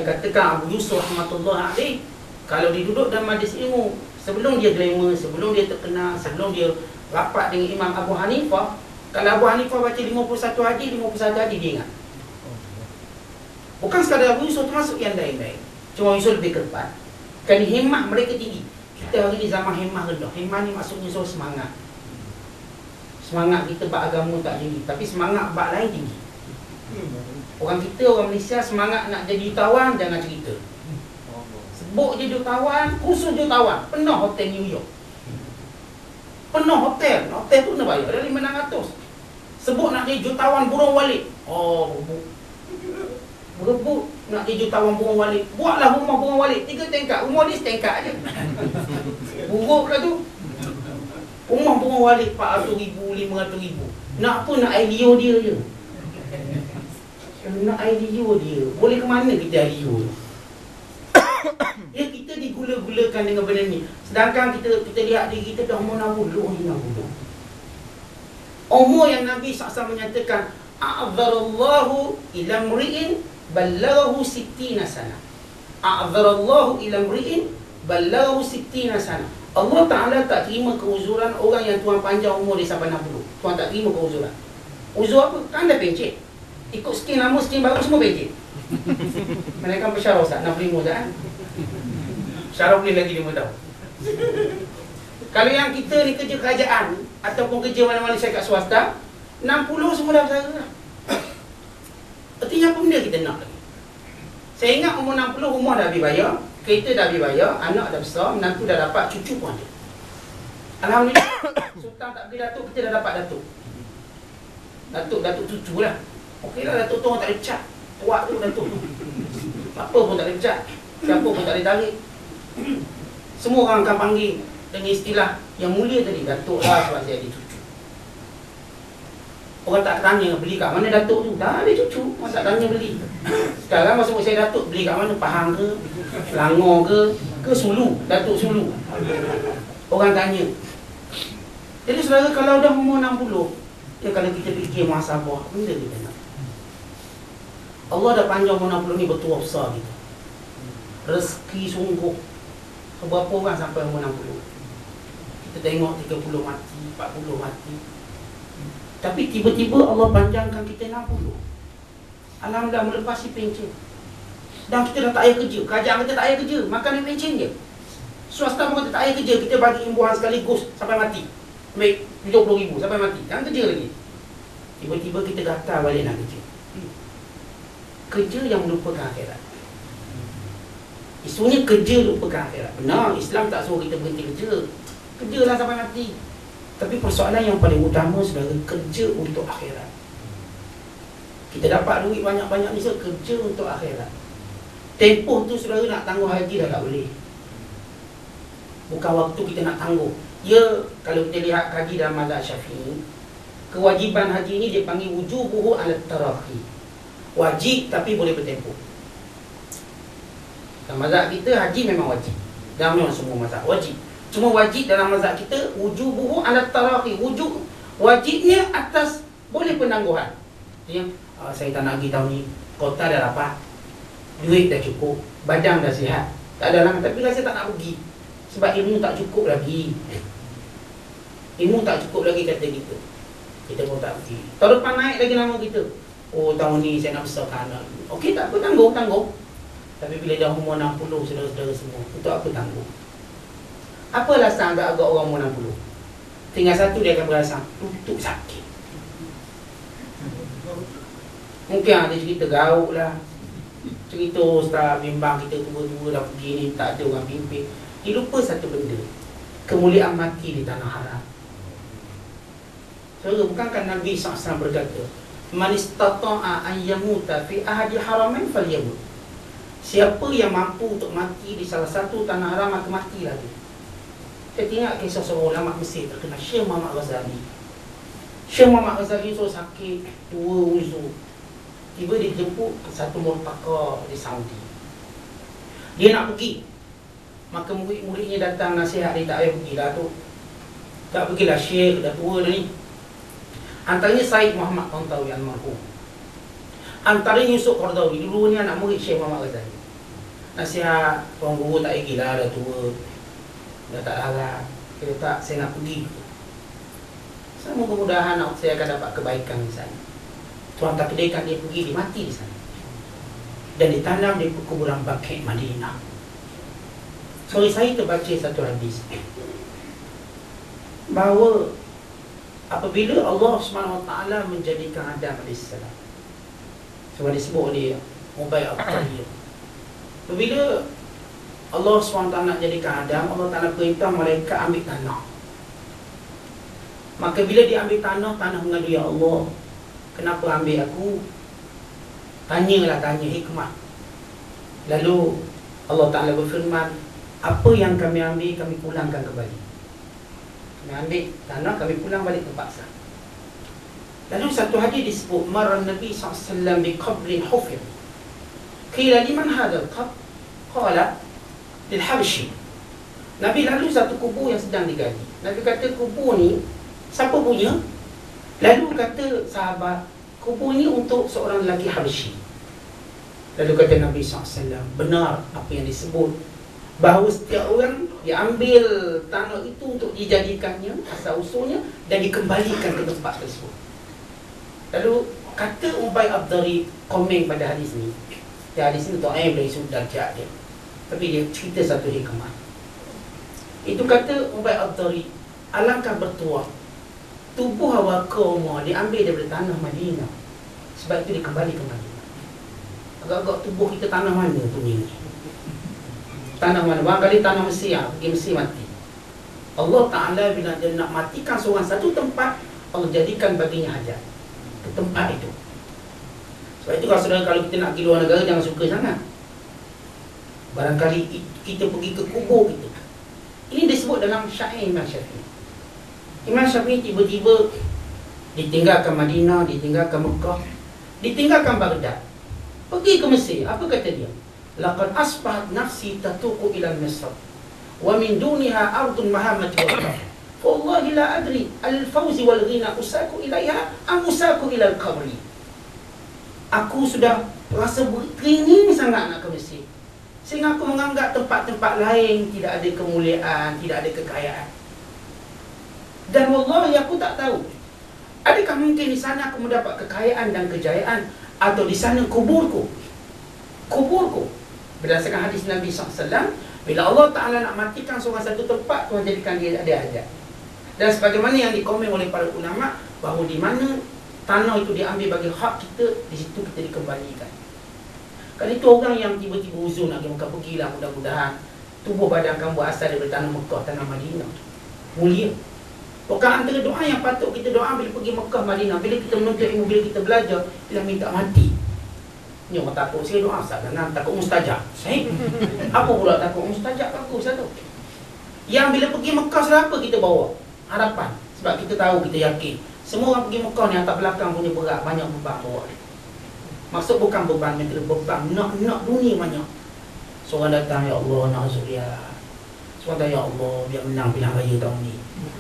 Katakan Abu Yusuf rahmatullah alaih, kalau dia duduk dalam majlis ilmu, sebelum dia glamour, sebelum dia terkenal, sebelum dia rapat dengan Imam Abu Hanifah, kalau Abu Hanifah baca 51 hadis, 51 hadis dia ingat. Bukan sekadar Abu Yusuf termasuk yang lain-lain, cuma Yusuf lebih ketat. Kerana hemah mereka tinggi. Kita hari ni zaman hemah rendah. Hemah ni maksudnya soal semangat. Semangat kita bab agama tak tinggi, tapi semangat bab lain tinggi. Orang kita, orang Malaysia semangat nak jadi jutawan, jangan cerita. Sebut je jutawan, khusus jutawan, penuh hotel New York. Penuh hotel tu kena bayar dari 500. Sebut nak jadi jutawan burung walit, berebut nak jadi jutawan burung walit. Buatlah rumah burung walit 3 tingkat, rumah ni setingkat je. Buruk pula tu. Rumah burung walit 400,000, 500,000. Nak apa? Nak air liur dia je. Nak air liur dia. Boleh ke mana kita air liur? Ya, kita digula-gulakan dengan benda ni. Sedangkan kita lihat diri kita dah umur 60. Umur yang Nabi SAW menyatakan, a'adzarallahu ila mri'in ballaghahu 60 sana. A'adzarallahu ila mri'in ballaghahu 60 sana. Allah Ta'ala tak terima keuzuran orang yang Tuhan panjang umur dia sampai 60. Tuhan tak terima keuzuran. Uzur apa? Kan dah pencet. Ikut skin lama, skin baru semua pencet. Mereka bersyarah Ustaz, 65 Ustaz kan? Syarah boleh lagi 5 tahun. Kalau yang kita ni kerja kerajaan ataupun kerja mana-mana syarikat swasta, 60 semua dah bersara lah. Artinya apa benda kita nak lagi? Saya ingat umur 60 rumah dah habis bayar, kereta dah habis bayar, anak dah besar, menantu dah dapat, cucu pun ada. Alhamdulillah. Sultan tak beli datuk, kita dah dapat datuk. Datuk cucu lah. Okeylah, datuk tu orang tak boleh pecat. Tuak tu datuk tu. Apa pun tak boleh pecat. Siapa pun tak boleh tarik. Semua orang akan panggil dengan istilah yang mulia tadi, datuk lah sebab saya ada cucu. Orang tak tanya beli kat mana datuk tu. Dah ada cucu, orang tak tanya beli. Sekarang masa saya datuk, beli kat mana? Pahang ke? Selangor ke Sulu? Datuk Sulu. Orang tanya. Jadi saudara, kalau dah umur 60, ya kalau kita fikir muhasabah, benda kita nak. Allah dah panjang umur 60 ni bertuah besar kita. Rezeki sungguh. Berapa orang sampai umur 60? Kita tengok 30 mati, 40 mati. Tapi tiba-tiba Allah panjangkan kita 60. Alhamdulillah, melepasi pencen. Dan kita dah tak payah kerja. Kerajaan kita tak payah kerja, makan duit pencen je. Swasta pun kata tak payah kerja, kita bagi imbuhan sekaligus sampai mati. Ambil 70,000 sampai mati, jangan kerja lagi. Tiba-tiba kita gatal balik nak kerja. Kerja yang melupakan akhirat. Isunya kerja lupakan akhirat. Benar, Islam tak suruh kita berhenti kerja. Kerjalah sampai mati. Tapi persoalan yang paling utama, saudara, kerja untuk akhirat. Kita dapat duit banyak-banyak ni, kerja untuk akhirat. Tempoh tu saudara nak tangguh haji dah tak boleh. Bukan waktu kita nak tangguh. Ya, kalau kita lihat haji dalam mazhab Syafi'i, kewajiban haji ni dia panggil wujubuhu ala tarahi. Wajib tapi boleh bertempoh. Dalam mazhab kita haji memang wajib. Dan memang semua mazhab wajib. Cuma wajib dalam mazhab kita wujubuhu ala tarahi. Wujub wajibnya atas boleh penangguhan. Ya, saya tak nak pergi tahun ni, kota dah dapat, duit dah cukup, badan dah sihat, tak ada halangan, tapi rasa tak nak pergi sebab ilmu tak cukup lagi. Ilmu tak cukup lagi kata kita. Kita pun tak pergi. Tahun depan naik lagi nama kita. Oh, tahun ni saya nak besarkan anak. Okey, tak apa, tangguh. Tapi bila dah umur 60, saudara-saudara semua, untuk apa tangguh? Apa alasan agak-agak orang umur 60? Tinggal satu dia akan berasa lutut sakit. Mungkin ada cerita gauk lah, cerita ustaz bimbang kita tua-tua dah pergi ni, tak ada orang pimpin. Dia lupa satu benda, kemuliaan mati di tanah haram. Saudara, bukankah Nabi SAW berkata, man istata'a an yamuta fi ahadi haramain falyamut. Siapa yang mampu untuk mati di salah satu tanah haram, maka mati lagi. Saya tengok kisah seorang ulama Mesir terkenal, Syekh Muhammad Ghazali. Syekh Muhammad Ghazali tu sakit, tua uzur. Tiba dia jemput ke satu murtaka di Saudi. Dia nak pergi, maka murid-muridnya datang nasihat dia, tak payah pergi dah tu. Tak pergilah, Syekh dah tua dah ni. Antaranya Said Muhammad Tantawi almarhum, antaranya Yusuf Qaradawi, dulu ni anak murid Syekh Muhammad Ghazali. nasihat, tuan guru tak lagi lah, dah tua, dah tak larat. Dia tak, saya nak pergi. Saya mudah-mudahan saya akan dapat kebaikan di sana. Tuan takdirkan dia pergi, dia mati di sana. Dan ditanam di kuburan Baqi' Madinah. Sorry, saya terbaca satu hadis bahawa apabila Allah SWT menjadikan Adam AS, sebab disebut oleh Ubay Al-Qariyah, apabila Allah SWT nak jadikan Adam, Allah Ta'ala perintah malaikat ambil tanah. Maka bila dia ambil tanah, tanah mengadu, ya Allah, kenapa ambil aku? Tanya hikmah. Lalu Allah Ta'ala berfirman, apa yang kami ambil, kami pulangkan kembali. Kami ambil tanah, kami pulang balik tempat asal. Lalu satu hadis disebut, Marran Nabi SAW biqabrin hufir. Qila liman hadal qab? Qala lil Habshi. Nabi lalu satu kubur yang sedang digali. Nabi kata, kubur ni siapa punya? Lalu kata sahabat, kubur ni untuk seorang lelaki Habshi. Lalu kata Nabi SAW, benar apa yang disebut, bahawa setiap orang diambil tanah itu untuk dijadikannya asal usulnya dan dikembalikan ke tempat tersebut. Lalu kata Ubay Ad-Dari komen pada hadis ni. Ya, hadis ni dhaif dari sudut darjat dia, tapi dia cerita satu hikmah. Itu kata Ubay Ad-Dari, alangkah bertuah tubuh awak kaum diambil daripada tanah Madinah, sebab itu dikembali ke Madinah. Agak-agak tubuh kita tanah mana punya ni? Tanah mana? Barangkali tanah Mesir, pergi Mesir mati. Allah Ta'ala bila dia nak matikan seorang satu tempat, Allah jadikan baginya hajat ke tempat itu. Sebab itu kalau kita nak pergi luar negara, jangan suka sangat. Barangkali kita pergi ke kubur kita. Ini disebut dalam syair Imam Syafi'i. Imam Syafi'i tiba-tiba ditinggalkan Madinah, ditinggalkan Mekah, ditinggalkan Baghdad, pergi ke Mesir. Apa kata dia? Laqad asbahat nafsi tatuqu ila Misr wa min duniha ardun mahammat wa wallahi la adri al-fawz wal ghina usaku ilaiha am usaku ila al-qabri. Aku sudah rasa teringin sangat nak ke Mesir, sehingga aku menganggap tempat-tempat lain tidak ada kemuliaan, tidak ada kekayaan. Dan wallahi aku tak tahu, adakah mungkin di sana aku mendapat kekayaan dan kejayaan, atau di sana kuburku. Berdasarkan hadis Nabi SAW, bila Allah Ta'ala nak matikan seorang satu tempat, Tuhan jadikan dia ada hajat. Dan sebagaimana yang dikomen oleh para ulama, bahawa di mana tanah itu diambil bagi hak kita, di situ kita dikembalikan. Kalau itu orang yang tiba-tiba uzur nak pergi Mekah, pergilah, mudah-mudahan tubuh badan kamu berasal daripada tanah Mekah, tanah Madinah, mulia. Bukan antara doa yang patut kita doa bila pergi Mekah, Madinah, bila kita menuntut ilmu, bila kita belajar, bila minta mati. Ni orang takut, saya doa Ustaz, jangan takut mustajab. Saya apa pula takut mustajab? Bagus satu. Yang bila pergi Mekah, siapa kita bawa? Harapan. Sebab kita tahu, kita yakin semua orang pergi Mekah ni atas belakang punya berat, banyak beban bawa. Maksud bukan beban material, beban nak dunia banyak. Seorang datang, ya Allah, nak zuriat. Seorang datang, ya Allah, biar menang pilihan raya tahun ni.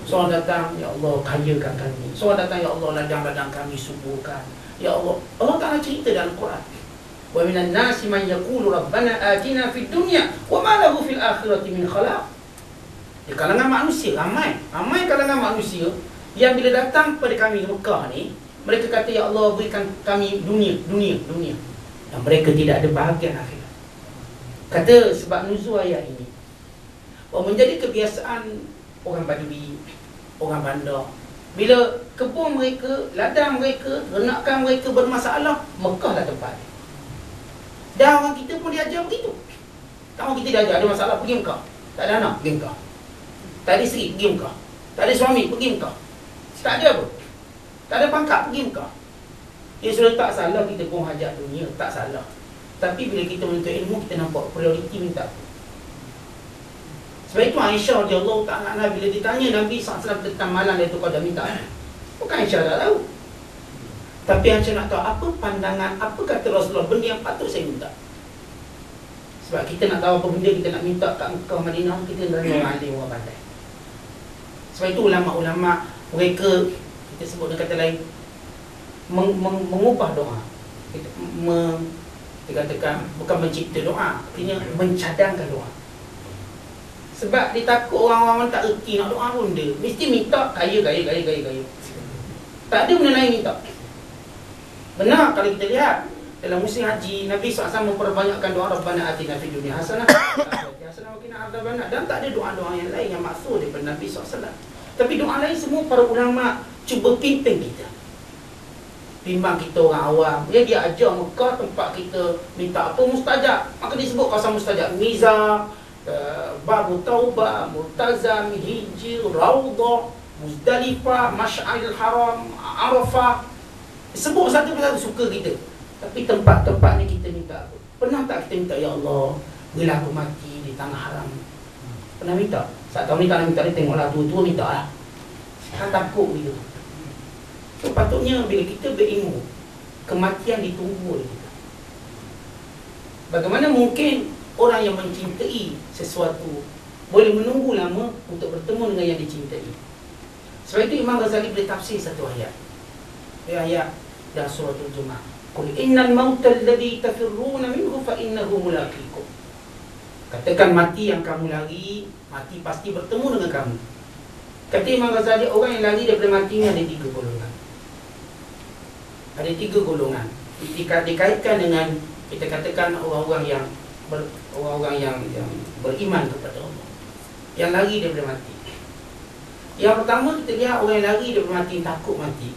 Seorang datang, ya Allah, kayakan kami. Seorang datang, ya Allah, ladang-ladang kami suburkan. Ya Allah, Allah Ta'ala cerita dalam Quran, wa minan nasi man yaqulu rabbana atina fid dunya wa ma lahu fil akhirati min khalaq. Di kalangan manusia, ramai kalangan manusia yang bila datang pada kami di Mekah ni, mereka kata, ya Allah, berikan kami dunia. Dan mereka tidak ada bahagian akhirat. Kata sebab nuzul ayat ini, bahawa menjadi kebiasaan orang Badui, orang bandar, bila kebun mereka, ladang mereka, ternakan mereka bermasalah, Mekah lah tempat. Dan orang kita pun diajar begitu. Kamu kita diajar ada masalah, pergi Mekah. Tak ada anak, pergi Mekah. Tak ada isteri, pergi Mekah. Tak ada suami, pergi Mekah. Tak ada apa, tak ada pangkat, pergi Mekah. Ya sudah, tak salah kita pun hajat dunia, tak salah. Tapi bila kita menuntut ilmu, kita nampak prioriti minta. Sebab itu Aisyah radhiyallahu ta'ala anha bila ditanya Nabi SAW tentang malam Lailatul Qadar, minta. Bukan Aisyah tak tahu, tapi Aisyah nak tahu apa pandangan, apa kata Rasulullah, benda yang patut saya minta. Sebab kita nak tahu apa benda kita nak minta kat Mekah, Madinah, kita nak orang alim, orang pandai. Sebab itu ulama-ulama mereka, kita sebut dengan kata lain, mengubah doa, Kita katakan bukan mencipta doa, artinya mencadangkan doa. Sebab dia takut orang-orang tak erti nak doa pun dia mesti minta kaya. Tak ada benda lain minta. Benar kalau kita lihat dalam musim haji, Nabi SAW memperbanyakkan doa Rabbana atina fid dunya hasanah hasanah wa qina adzabannar, dan tak ada doa-doa yang lain yang maksud daripada Nabi SAW. Tapi doa lain semua para ulama cuba pimpin kita. Timbang kita orang awam, dia ajar Mekah tempat kita minta apa mustajab, maka disebut kawasan mustajab. Mizar, Babu Taubah, Multazam, Hijr, Raudah, Muzdalifah, Masy'aril Haram, Arafah. Sebut satu persatu suka kita. Tapi tempat-tempat ni kita minta apa? Pernah tak kita minta, ya Allah, bila aku mati di tanah haram? Pernah minta? Saat tahun ni tak nak minta, dia tengoklah tua-tua minta lah. Kan takut gitu. Sepatutnya bila kita berilmu, kematian ditunggu oleh kita. Bagaimana mungkin orang yang mencintai sesuatu boleh menunggu lama untuk bertemu dengan yang dicintai? Sebab itu Imam Ghazali boleh tafsir satu ayat. Ayat dalam surah Al-Jumu'ah. Qul innal mauta alladhi tafirruna minhu fa innahu mulaqikum. Katakan mati yang kamu lari, mati pasti bertemu dengan kamu. Kata Imam Ghazali, orang yang lari daripada mati ni ada 3 golongan. Ada 3 golongan. Dikaitkan dengan kita katakan orang-orang yang beriman kepada Allah, yang lari daripada mati. Yang pertama kita lihat orang yang lari daripada mati, takut mati,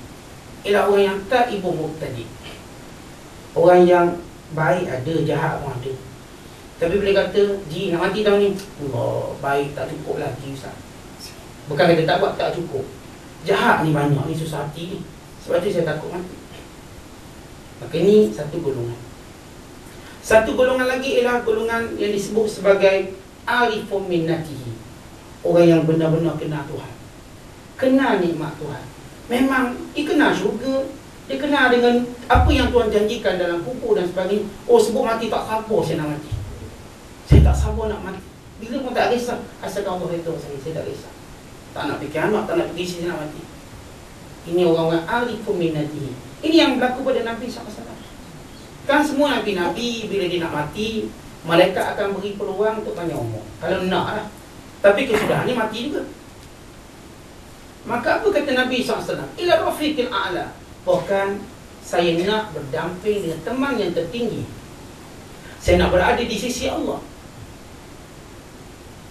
ialah orang yang taibun mubtadi. Orang yang baik ada, jahat pun ada. Tapi bila kata, Ji nak mati tahun ni, Allah, baik tak cukup lagi Ustaz. Bukan kata tak buat, tak cukup. Jahat ni banyak ni, susah hati ni. Sebab tu saya takut mati. Maka ni satu golongan. Satu golongan lagi ialah golongan yang disebut sebagai arifun minnatihi. Orang yang benar-benar kenal Tuhan, kenal nikmat Tuhan. Memang dia kenal syurga, dia kenal dengan apa yang Tuhan janjikan dalam kubur dan sebagainya. Oh, sebut mati tak sabar saya nak mati. Saya tak sabar nak mati. Bila pun tak risau, asalkan Allah redha saya tak risau. Tak nak fikir anak, tak nak fikir saya nak mati. Ini orang-orang arifun minnatihi. Ini yang berlaku pada Nabi SAW. Kan semua Nabi-Nabi bila dia nak mati, malaikat akan beri peluang untuk panjang umur. Kalau nak lah. Tapi kesudahannya mati juga. Maka apa kata Nabi SAW? Ila rafiqil a'la. Bahkan saya nak berdamping dengan teman yang tertinggi. Saya nak berada di sisi Allah.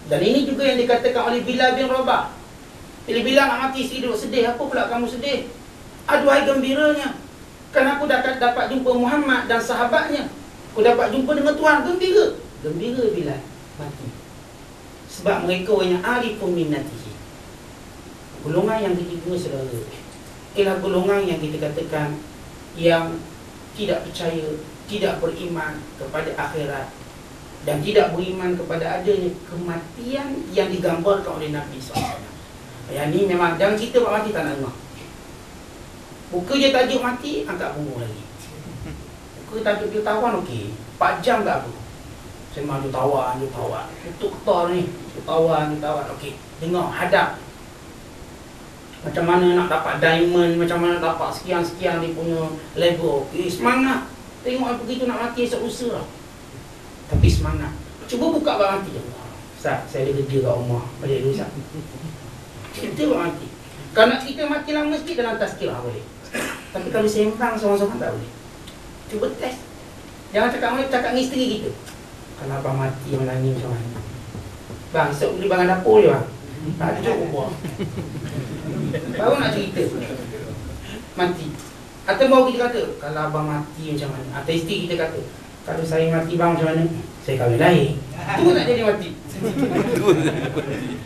Dan ini juga yang dikatakan oleh Bilal bin Rabah. Bila Bilal nak mati, isteri duduk sedih. Apa pula kamu sedih? Aduhai gembiranya, kan aku dapat jumpa Muhammad dan sahabatnya. Aku dapat jumpa dengan Tuhan. Gembira. Gembira Bilal mati. Sebab mereka orang yang arifun minnatihi. Golongan yang ketiga, saudara, ialah golongan yang kita katakan yang tidak percaya, tidak beriman kepada akhirat, dan tidak beriman kepada adanya kematian yang digambarkan oleh Nabi SAW. Yang ni memang jangan cerita buat mati tak nak dengar. Buka je tajuk mati, angkat bunga lagi. Buka tajuk dia tawan, okey, 4 jam tak apa. Saya mahu tawan. Tutup ketar ni, tawan, okey. Dengar, hadap. Macam mana nak dapat diamond, macam mana nak dapat sekian-sekian dia punya level. Okey, semangat. Tengok begitu nak mati esok lusa lah. Tapi semangat. Cuba buka bab mati. Ustaz, saya ada kerja kat rumah. Balik dulu Ustaz. Cerita bab mati. Kalau nak cerita mati lama sikit dalam tazkirah boleh. Tapi kalau sembang seorang-seorang tak boleh. Cuba test. Jangan cakap dengan isteri kita. Kalau abang mati malam ni macam mana? Bang, esok beli barang dapur je bang. Tak ada cukup buah. Baru nak cerita mati. Atau baru kita kata, kalau abang mati macam mana? Atau isteri kita kata, kalau saya mati bang macam mana? Saya kahwin lain. Itu tak jadi mati.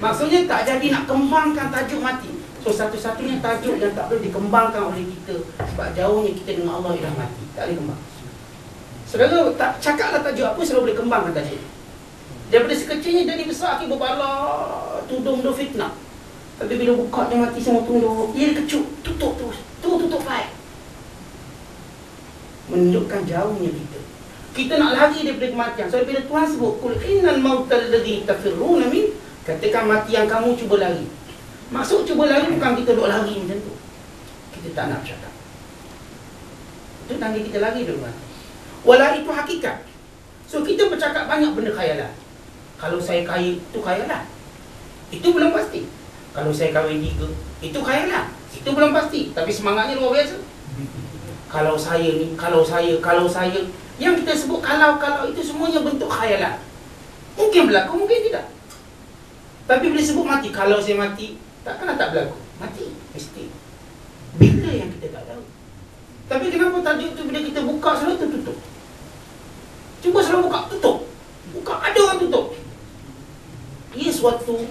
Maksudnya tak jadi nak kembangkan tajuk mati. So satu-satunya tajuk yang tak boleh dikembangkan oleh kita, sebab jauhnya kita dengan Allah ialah mati. Tak boleh kembang. Saudara, tak cakaplah tajuk apa selalu boleh kembangkan tajuk. Daripada sekecilnya jadi besar, akhir berbala, tudung fitnah. Tapi bila buka dia mati semua tunduk, ia kecut, tutup terus. Tutup baik. Menunjukkan jauhnya kita. Kita nak lari daripada kematian. So bila Tuhan sebut, Qul innal mautal ladzi tafirruna min, katakan mati yang kamu cuba lari. Maksud cuba lari bukan kita duk lari macam tu. Kita tak nak bercakap. Itu tanda kita lari dulu mati. Wala itu hakikat. So kita bercakap banyak benda khayalan. Kalau saya kaya, itu khayalan. Itu belum pasti. Kalau saya kahwin 3, itu khayalan. Itu belum pasti. Tapi semangatnya luar biasa. Kalau saya ni, kalau saya. Yang kita sebut kalau itu semuanya bentuk khayalan. Mungkin berlaku, mungkin tidak. Tapi bila sebut mati, kalau saya mati, takkan tak berlaku. Mati, mesti. Bila yang kita tak tahu. Tapi kenapa tajuk tu bila kita buka selalu tertutup? Cuba selalu buka, tutup. Buka, ada orang tutup. Ia suatu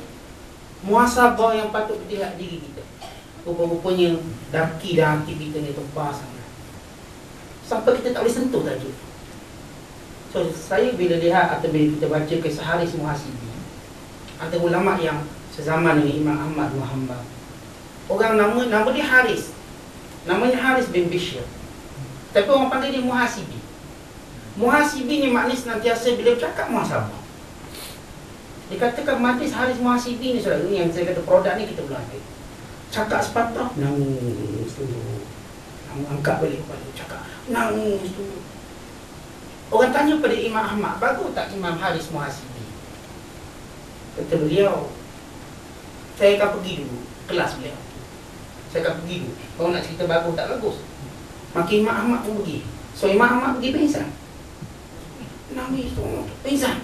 muhasabah yang patut kita lihat diri kita. Rupa-rupanya daki dan hati kita ni tebal sangat. Sampai kita tak boleh sentuh tajuk. So saya bila lihat atau bila kita baca kisah Haris Muhasibi, ada ulama yang sezaman dengan Imam Ahmad bin Hanbal. Orang nama dia Haris. Namanya Haris bin Bishr. Tapi orang panggil dia Muhasibi. Muhasibi ni maknanya senantiasa bila bercakap muhasabah. Dikatakan majlis Haris Muhasibi ni, saudara, ni yang saya kata produk ni kita boleh ambil. Cakap sepatah, nangis dulu. Angkat balik kepala, cakap, nangis dulu. Orang tanya pada Imam Ahmad, bagus tak Imam Haris Muhasibi? Kata beliau, saya akan pergi dulu kelas beliau. Saya akan pergi dulu. Kalau nak cerita bagus tak bagus. Maka Imam Ahmad pun pergi. So Imam Ahmad pergi pingsan. Nangis tu, pingsan.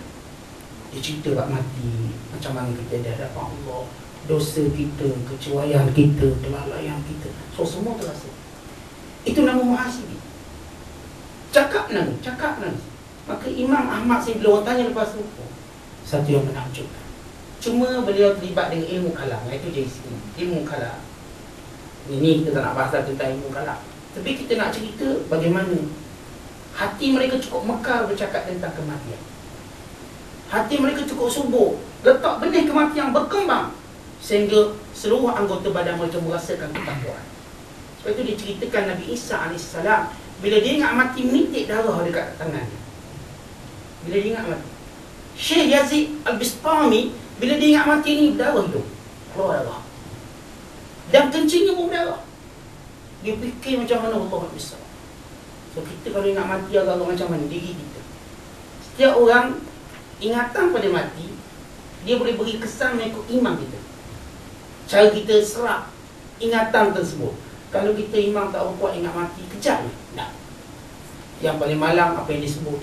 Dia cerita bab mati, macam mana kita dah dapat Allah, dosa kita, kecewayan kita, kelalaian kita. So semua terasa. Itu nama Muhasibi. Cakap nangis. Maka Imam Ahmad saya bila orang tanya lepas tu, satu yang menakjubkan. Cuma beliau terlibat dengan ilmu kalam, iaitu JC, ilmu kalam. Ini kita tak nak bahas tentang ilmu kalam. Tapi kita nak cerita bagaimana hati mereka cukup mekar bercakap tentang kematian. Hati mereka cukup subur, letak benih kematian berkembang sehingga seluruh anggota badan mereka merasakan ketakwaan. Sebab itu diceritakan Nabi Isa AS, bila dia ingat mati, menitik darah dekat tangan dia. Bila dia ingat mati. Syekh Yazid Al-Bistami, bila dia ingat mati ni, darah hidup, keluar darah. Dan kencingnya pun darah. Dia fikir macam mana Allah besar. So kita kalau ingat mati agak-agak macam mana diri kita. Setiap orang ingatan pada mati, dia boleh beri kesan mengikut iman kita. Cara kita serap ingatan tersebut. Kalau kita imam tak kuat ingat mati, kejar ni. Tak. Yang paling malang apa yang disebut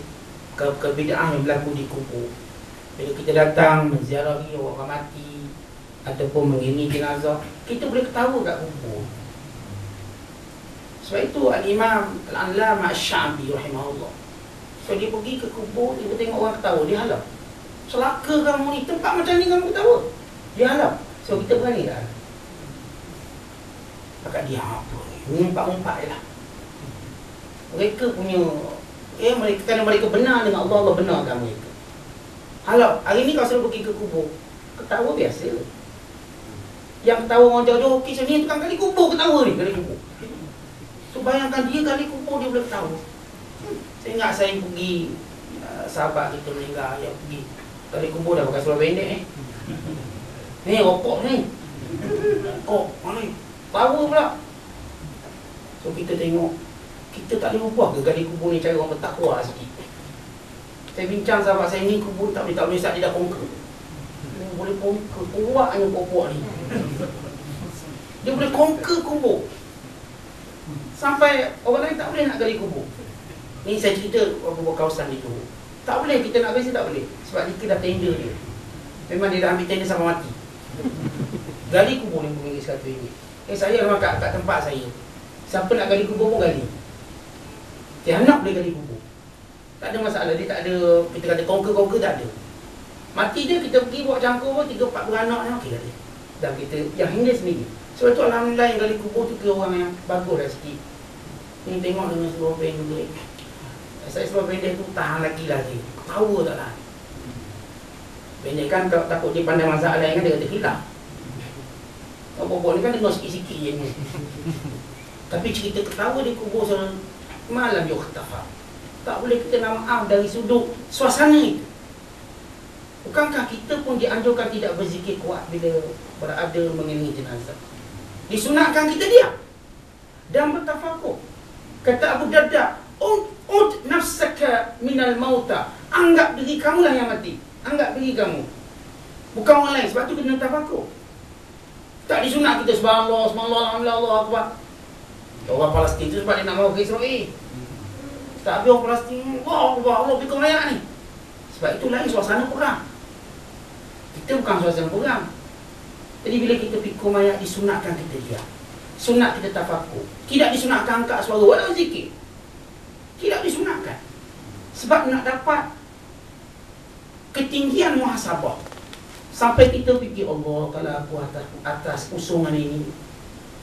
kebidaan yang berlaku di kubur. Bila kita datang menziarahi orang mati ataupun mengiringi jenazah, kita boleh ketawa kat kubur. Sebab itu Al-Imam Al-Allamah Asy-Sya'bi rahimahullah, so dia pergi ke kubur, dia tengok orang ketawa, dia halau. Celaka kamu ni, tempat macam ni kamu ketawa, dia halau. So kita berani tak? Akak dia apa ni? Ngumpat-ngumpat je lah. Mereka punya mereka, kerana mereka benar dengan Allah, Allah benarkan mereka. Halau, hari ni kau selalu pergi ke kubur, ketawa biasa. Yang ketawa orang jauh-jauh, okey, so ni tukang gali kubur ketawa ni, gali kubur. So bayangkan dia gali kubur, dia boleh ketawa. Saya ingat saya pergi, sahabat kita meninggal, yang pergi gali kubur dah pakai seluar pendek ni rokok ni. Rokok, mana ni? Tawa pula. So kita tengok, kita tak boleh ubah ke gali kubur ni, cara orang bertakwa sikit. Saya bincang sahabat saya ni, kubur tak boleh start, dia dah conquer. Dia boleh conquer, kuatnya pokok ni. Dia boleh conquer kubur. Sampai orang lain tak boleh nak gali kubur. Ni saya cerita kubur kawasan itu. Tak boleh, kita nak gali tak boleh. Sebab dia dah tender dia. Memang dia dah ambil tender sampai mati. Gali kubur RM50 RM100. Saya memang kat tempat saya, siapa nak gali kubur pun gali. Dia anak boleh gali kubur, tak ada masalah. Dia tak ada, kita kata conquer tak ada. Mati dia, kita pergi buat cangkul pun 3-4 beranak yang okey gali. Dan kita yang hingga sendiri. Sebab tu alhamdulillah yang gali kubur tu kira orang yang bagus dah sikit. Ni tengok dengan seluar pendek. Saya seluar pendek tu tahan lagi. Ketawa tak lah. Pendek kan takut dia pandai masalah kan, dia kata hilang. Bobok ni kan dengar sikit-sikit je ni. Tapi cerita ketawa di kubur sana, malam dia ketawa. Tak boleh kita nak maaf dari sudut suasana itu. Bukankah kita pun dianjurkan tidak berzikir kuat bila berada mengiringi jenazah? Disunatkan kita diam dan bertafakur. Kata Abu Darda, Ud nafsaka minal mauta. Anggap diri kamu lah yang mati. Anggap diri kamu, bukan orang lain. Sebab tu kena tafakur. Tak disunat kita subhanallah, subhanallah, alhamdulillah, Allah akbar. Orang Palestin tu sebab dia nak bawa ke Israel. Tak habis orang Palestin, wah Allah fikir rakyat ni. Sebab itu lain suasana perang. Kita bukan suasana perang. Jadi bila kita fikir mayat, disunatkan kita diam. Sunat kita tafakur. Tidak disunatkan angkat suara walau zikir. Tidak disunatkan. Sebab nak dapat ketinggian muhasabah. Sampai kita fikir, Allah, kalau aku atas usungan ini,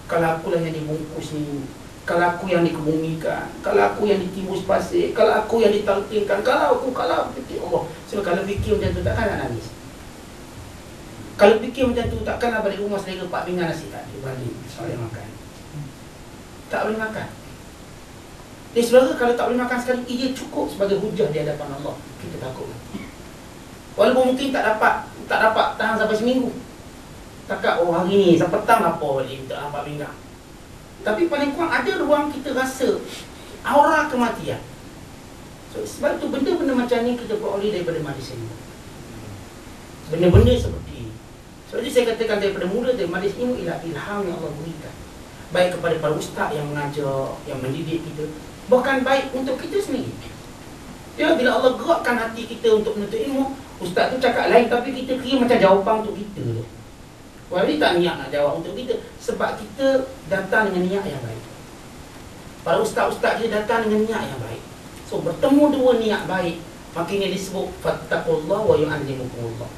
kalau akulah yang dibungkus ni, kalau aku yang dikebumikan, kalau aku yang ditimbus pasir, kalau aku yang ditalqinkan, kalau fikir Allah. So kalau fikir macam tu takkan nak nangis. Kalau fikir macam tu takkanlah balik rumah selera 4 pinggan nasi tak ada balik. Soalnya makan. Tak boleh makan. Dia saudara, kalau tak boleh makan sekali, ia cukup sebagai hujah di hadapan Allah. Kita takut. Walaupun mungkin tak dapat tahan sampai seminggu. Takak, oh hari ni sampai petang apa balik tak 4 pinggan. Tapi paling kurang ada ruang kita rasa aura kematian. So, sebab itu benda-benda macam ni kita peroleh daripada majlis ilmu. Benda-benda seperti ini. Sebab itu saya katakan daripada mula, dari majlis ilmu ialah ilham yang Allah berikan. Baik kepada para ustaz yang mengajar, yang mendidik kita, bahkan baik untuk kita sendiri. Ya, bila Allah gerakkan hati kita untuk menuntut ilmu, ustaz tu cakap lain tapi kita kira macam jawapan untuk kita tu. Walaupun tak niat nak jawab untuk kita, sebab kita datang dengan niat yang baik. Para ustaz-ustaz kita datang dengan niat yang baik. So bertemu dua niat baik, makanya disebut fattaqullah wa yu'allimukumullah.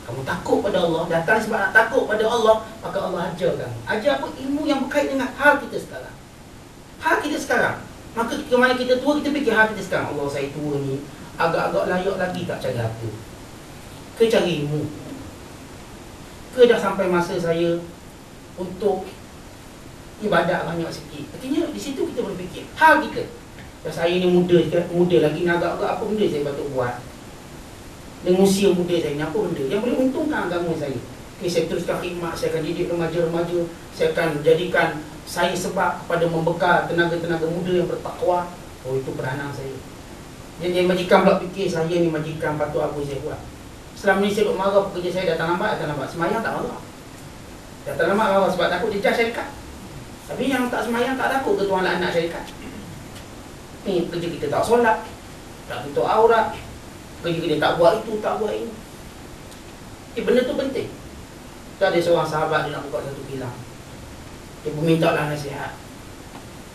Kamu takut pada Allah, datang sebab nak takut pada Allah, maka Allah ajar kamu. Ajar apa? Ilmu yang berkait dengan hal kita sekarang. Hal kita sekarang. Maka ketika mana kita tua, kita fikir hal kita sekarang. Allah, saya tua ni, agak-agak layak lagi tak cari harta? Ke cari ilmu? Ke dah sampai masa saya untuk ibadat banyak sikit? Artinya di situ kita berfikir hal kita. Dan saya ni muda lagi, agak-agak apa benda saya patut buat dengan usia muda saya ni, apa benda yang boleh untungkan agama saya. Okay, saya teruskan khidmat, saya akan didik remaja-remaja, saya akan jadikan saya sebab kepada membekal tenaga-tenaga muda yang bertakwa. Oh, itu peranan saya. Jadi majikan pula fikir, saya ni majikan, patut apa saya buat. Selama ni saya duk marah pekerja saya, datang lambat. Semayang tak marah. Datang lambat marah sebab takut jejak syarikat. Tapi yang tak semayang tak takut ke tuan anak syarikat. Ni pekerja kita tak solat, tak tutup aurat, kerja kita tak buat itu, tak buat ini. Benda tu penting. Tu ada seorang sahabat, dia nak buka satu kilang. Dia pun minta lah nasihat.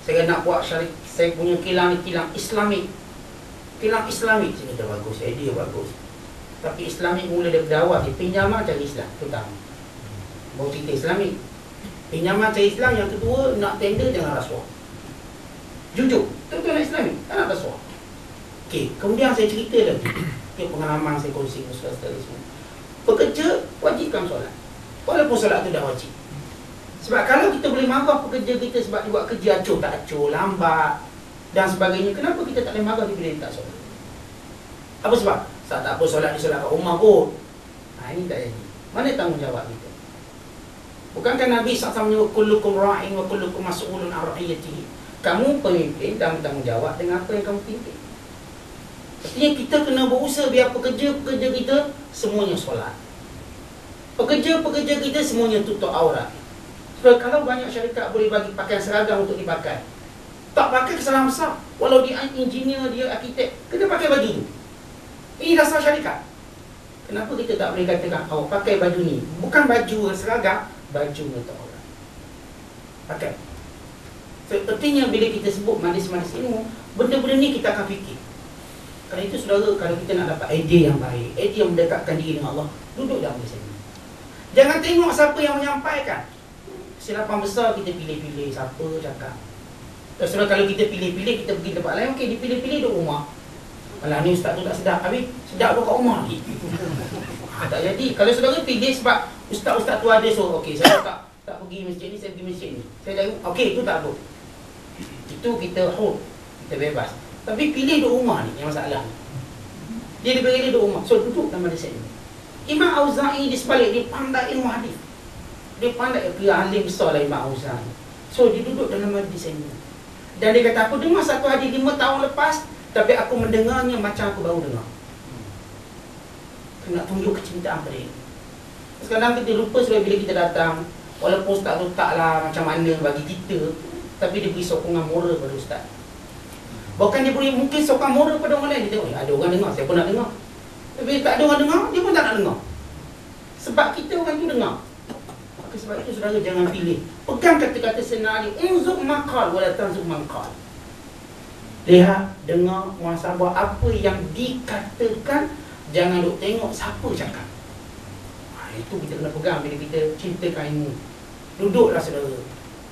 Saya nak buat syarikat, saya punya kilang ni kilang Islamik. Kilang Islamik, saya kata bagus, idea bagus. Tapi Islamik mula daripada awal, dia pinjaman cari Islam, pertama. Baru cerita Islamik. Pinjaman cari Islam, yang kedua, nak tender jangan rasuah. Jujur, betul-betul nak Islamik, tak nak rasuah. Okey, kemudian saya cerita lagi. Dia pengalaman saya kongsi dengan saudara-saudara semua. Pekerja, wajibkan solat. Walaupun solat tu dah wajib. Sebab kalau kita boleh marah pekerja kita sebab dia buat kerja acuh tak acuh, lambat dan sebagainya, kenapa kita tak boleh marah dia bila dia tak solat? Apa sebab? Tak apa solat, dia solat kat rumah pun. Ini tak jadi. Mana tanggungjawab kita? Bukankah Nabi SAW menyebut kullukum ra'in wa kullukum mas'ulun an ra'iyatihi? Kamu pemimpin dan bertanggungjawab dengan apa yang kamu pimpin. Artinya kita kena berusaha biar pekerja-pekerja kita semuanya solat. Pekerja-pekerja kita semuanya tutup aurat. Sebab kalau banyak syarikat boleh bagi pakaian seragam untuk dipakai, tak pakai kesalahan besar. Walau dia engineer, dia arkitek, kena pakai baju tu. Ini dasar syarikat. Kenapa kita tak boleh katakan, oh pakai baju ni, bukan baju seragam, baju untuk orang pakai. So, artinya bila kita sebut majlis-majlis ilmu, benda-benda ni kita akan fikir. Kerana itu saudara, kalau kita nak dapat idea yang baik, idea yang mendekatkan diri dengan Allah, duduk dalam majlis ilmu. Jangan tengok siapa yang menyampaikan. Kesilapan besar kita pilih-pilih siapa cakap. Dan saudara, kalau kita pilih-pilih, kita pergi tempat lain, okey, dipilih-pilih duduk rumah. Alah ni ustaz tu tak sedap, habis sedap tu kat rumah lagi. Tak jadi. Kalau saudara pilih sebab ustaz-ustaz tu ada, so okey, saya tak pergi masjid ni, saya pergi masjid ni. Saya dah, okey, itu tak apa. Itu kita hold, kita bebas. Tapi pilih duduk rumah ni yang masalah ni. Dia diberi duduk rumah, so duduk dalam majlis ni. Imam Auza'i di sebalik, dia pandai ilmu hadis. Dia pandai, dia alim besar lah Imam Auza'i. So dia duduk dalam majlis ni. Dan dia kata, aku dengar satu hadis 5 tahun lepas, tapi aku mendengarnya macam aku baru dengar. Kena tunjuk kecintaan pada dia. Sekarang kita lupa sebab bila kita datang, walaupun ustaz tu taklah macam mana bagi kita, tapi dia beri sokongan moral pada ustaz. Bahkan dia beri mungkin sokongan moral pada orang lain. Dia tengok, ada orang dengar, saya pun nak dengar. Tapi tak ada orang dengar, dia pun tak nak dengar. Sebab kita orang tu dengar. Maka sebab itu saudara jangan pilih. Pegang kata-kata senario. Unzuk maqal wala tanzuk maqal. Lihat, dengar, muhasabah apa yang dikatakan. Jangan duk tengok siapa cakap. Itu kita kena pegang bila kita cintakan ilmu. Duduklah saudara.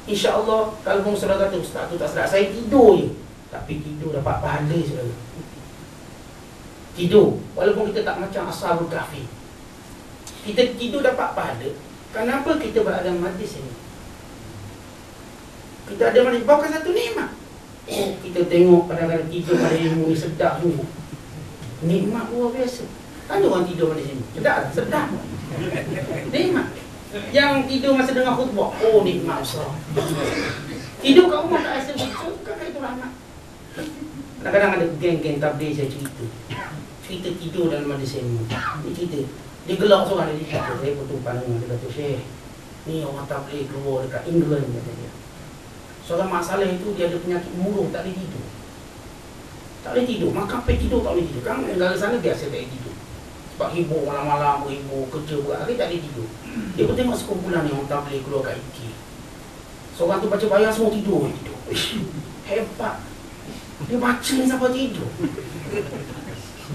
InsyaAllah kalau pun saudara kata ustaz tu tak sedap, saya tidur je. Tapi tidur dapat pahala saudara. Tidur. Walaupun kita tak macam Ashabul Kahfi, kita tidur dapat pahala. Kenapa kita berada majlis ini? Kita ada majlis, bukan satu nikmat. Kita tengok kadang-kadang tidur pada ilmu ni sedap tu. Nikmat luar biasa. Ada orang tidur pada sini. Sedap, sedap. Nikmat. Yang tidur masa dengar khutbah, oh nikmat besar. Tidur kat rumah tak rasa betul, kakak itu rahmat. Kadang-kadang ada geng-geng tabligh saya cerita. Cerita tidur dalam majlis ilmu. Dia cerita, dia gelak seorang, dia cerita, saya potong pandangan, dia kata, Syekh, ni orang tabligh keluar dekat England, kata dia. Seorang masalah itu dia ada penyakit murung, tak boleh tidur. Tak boleh tidur, makan sampai tidur tak boleh tidur. Kan negara sana biasa tak boleh tidur. Sebab hibur malam-malam, hibur kerja berat, dia tak boleh tidur. Dia pun tengok sekumpulan ni orang tabligh keluar kat UK. Seorang tu baca bayang semua tidur. Hebat. Dia baca ni sampai tidur.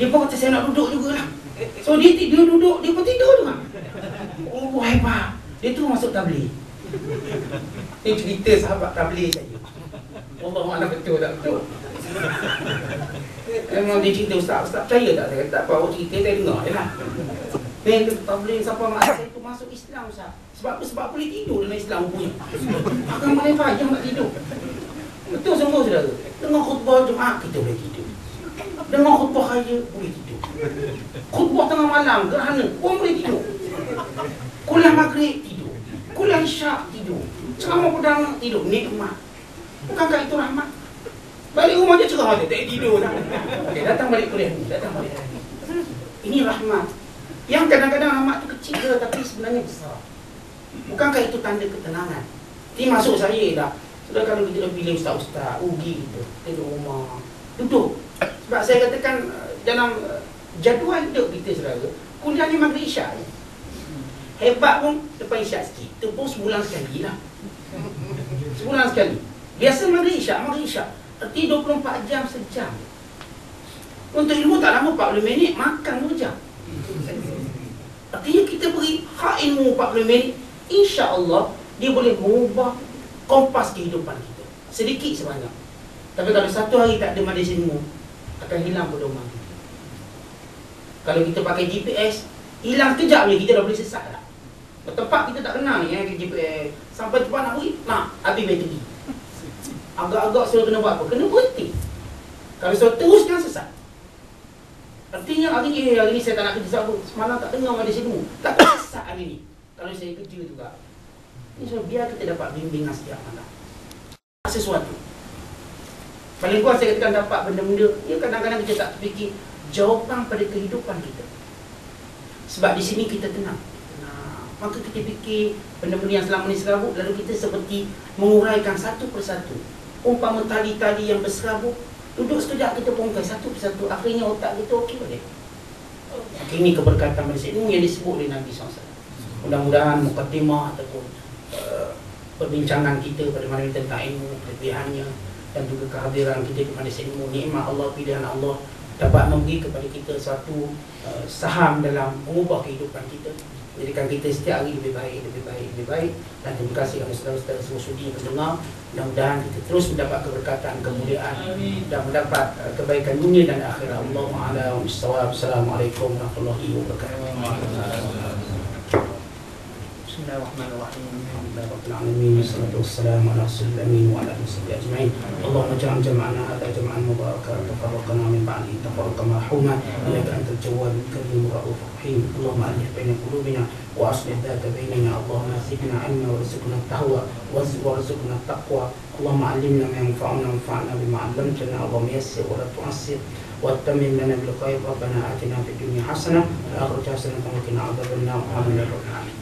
Dia pun kata saya nak duduk jugalah. So dia duduk, dia pun tidur juga. Oh hebat. Dia tu masuk tabligh. Ini cerita sahabat tabligh saya. Wallahualam betul tak betul. Memang dia cerita, ustaz percaya tak? Saya kata tak apa, awak cerita saya dengar je lah. Dia tabligh sampai mak saya tu masuk Islam ustaz. Sebab apa? Sebab boleh tidur dalam Islam punya. Agama lain faham nak tidur. Betul semua saudara. Dengar khutbah Jumaat kita boleh tidur. Dengar khutbah raya boleh tidur. Khutbah tengah malam gerhana pun boleh tidur. Kuliah maghrib tidur. Kuliah isyak tidur. Ceramah pedang tidur. Nikmat. Bukankah itu rahmat? Balik rumah je cerah je, tak tidur tak. Okay, datang balik kuliah ni, datang balik hari. Ini rahmat. Yang kadang-kadang rahmat tu kecil ke, tapi sebenarnya besar. Bukankah itu tanda ketenangan? Ini masuk saya dah. Sudah kalau kita dah pilih ustaz-ustaz, ugi kita, duduk rumah, duduk. Sebab saya katakan dalam jadual hidup kita saudara, kuliah ni maghrib isyak. Hebat pun lepas isyak sikit, itu pun sebulan sekali lah. Sebulan sekali. Biasa maghrib isyak. 24 jam sejam. Untuk ilmu tak lama 40 minit, makan 2 jam. Artinya kita beri hak ilmu 40 minit, insya-Allah dia boleh mengubah kompas kehidupan kita. Sedikit sebanyak. Tapi kalau satu hari tak ada majlis ilmu, akan hilang pedoman kita. Kalau kita pakai GPS, hilang kejap je kita dah boleh sesat dah. Tempat kita tak kenal ni GPS. Sampai tempat nak pergi, habis bateri. Agak-agak suruh kena buat apa? Kena berhenti. Kalau suruh teruskan sesat. Artinya hari ni saya tak nak kerja sebab semalam tak dengar majlis ilmu. Tak sesat hari ni. Kalau saya kerja juga. Ini so, biar kita dapat bimbingan setiap malam. Sesuatu. Paling kuat saya katakan dapat benda-benda. Ya kadang-kadang kita tak terfikir jawapan pada kehidupan kita. Sebab di sini kita tenang. Maka kita fikir benda-benda yang selama ni serabut, lalu kita seperti menguraikan satu persatu. Umpama tali-tali yang berserabut, duduk sekejap kita bongkai satu persatu. Akhirnya otak kita okey boleh. Ini keberkatan majlis ilmu yang disebut oleh Nabi SAW. Mudah-mudahan mukadimah ataupun perbincangan kita pada malam ini tentang ilmu, kelebihannya dan juga kehadiran kita di majlis ilmu, nikmat Allah, pilihan Allah dapat memberi kepada kita satu saham dalam mengubah kehidupan kita, menjadikan kita setiap hari lebih baik. Dan terima kasih kepada saudara-saudara semua sudi mendengar. Mudah-mudahan kita terus mendapat keberkatan, kemuliaan dan mendapat kebaikan dunia dan akhirat. Allahu a'lam bishawab. Assalamualaikum warahmatullahi wabarakatuh. Bismillahirrahmanirrahim. Alhamdulillah rabbil alamin. Wassalatu wassalamu ala rasulil amin wa ala alihi wasahbihi ajma'in. Allahumma ja'al jama'ana hadha jam'an mubarakan tafarraqna min ba'dihi tafarraqan marhuma. Innaka antal jawwadul karim raufur rahim. Allahumma alif baina qulubina wa aslih dhata bainina. Allahumma zidna 'ilman warzuqna taqwa warzuqna taqwa. Allahumma 'allimna ma yanfa'una wanfa'na bima 'allamtana. Allahumma yassir wa la tu'assir. واتمم لنا بالخير ربنا آتنا في الدنيا حسنة وفي الآخرة حسنة وقنا عذاب النار آمين يا رب العالمين.